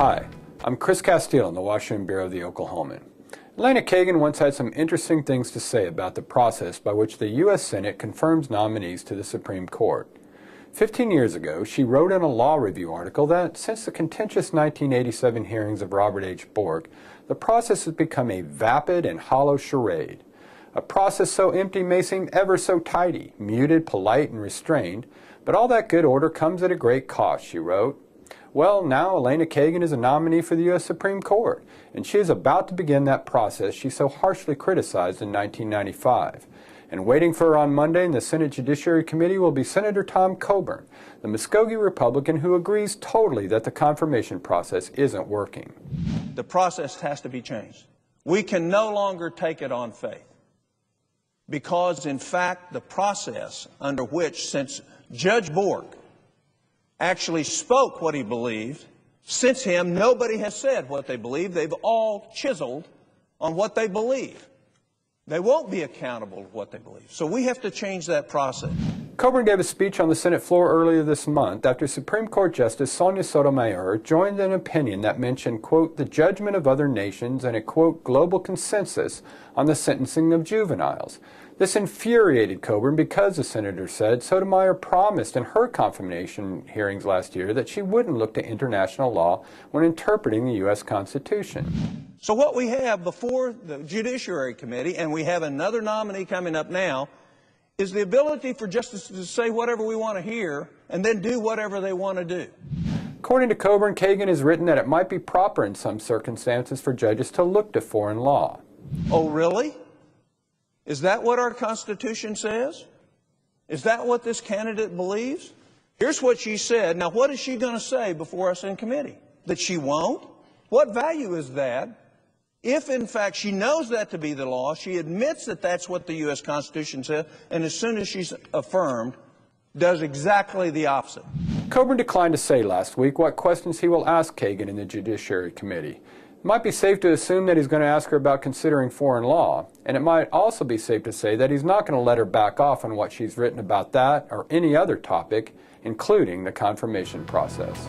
Hi, I'm Chris Castile in the Washington Bureau of the Oklahoman. Elena Kagan once had some interesting things to say about the process by which the U.S. Senate confirms nominees to the Supreme Court. 15 years ago, she wrote in a law review article that since the contentious 1987 hearings of Robert H. Bork, the process has become a vapid and hollow charade. A process so empty may seem ever so tidy, muted, polite, and restrained, but all that good order comes at a great cost, she wrote. Well, now Elena Kagan is a nominee for the U.S. Supreme Court, and she is about to begin that process she so harshly criticized in 1995. And waiting for her on Monday in the Senate Judiciary Committee will be Senator Tom Coburn, the Muskogee Republican who agrees totally that the confirmation process isn't working. The process has to be changed. We can no longer take it on faith, because in fact the process under which, since Judge Bork actually spoke what he believed, since him nobody has said what they believe. They've all chiseled on what they believe. They won't be accountable for what they believe. So we have to change that process. Coburn gave a speech on the Senate floor earlier this month after Supreme Court Justice Sonia Sotomayor joined an opinion that mentioned, quote, the judgment of other nations and a, quote, global consensus on the sentencing of juveniles. This infuriated Coburn because, the senator said, Sotomayor promised in her confirmation hearings last year that she wouldn't look to international law when interpreting the U.S. Constitution. So what we have before the Judiciary Committee, and we have another nominee coming up now, is the ability for justices to say whatever we want to hear and then do whatever they want to do. According to Coburn, Kagan has written that it might be proper in some circumstances for judges to look to foreign law. Oh, really? Is that what our Constitution says? Is that what this candidate believes? Here's what she said. Now, what is she going to say before us in committee? That she won't? What value is that? If, in fact, she knows that to be the law, she admits that that's what the U.S. Constitution says, and as soon as she's affirmed, does exactly the opposite. Coburn declined to say last week what questions he will ask Kagan in the Judiciary Committee. It might be safe to assume that he's going to ask her about considering foreign law, and it might also be safe to say that he's not going to let her back off on what she's written about that or any other topic, including the confirmation process.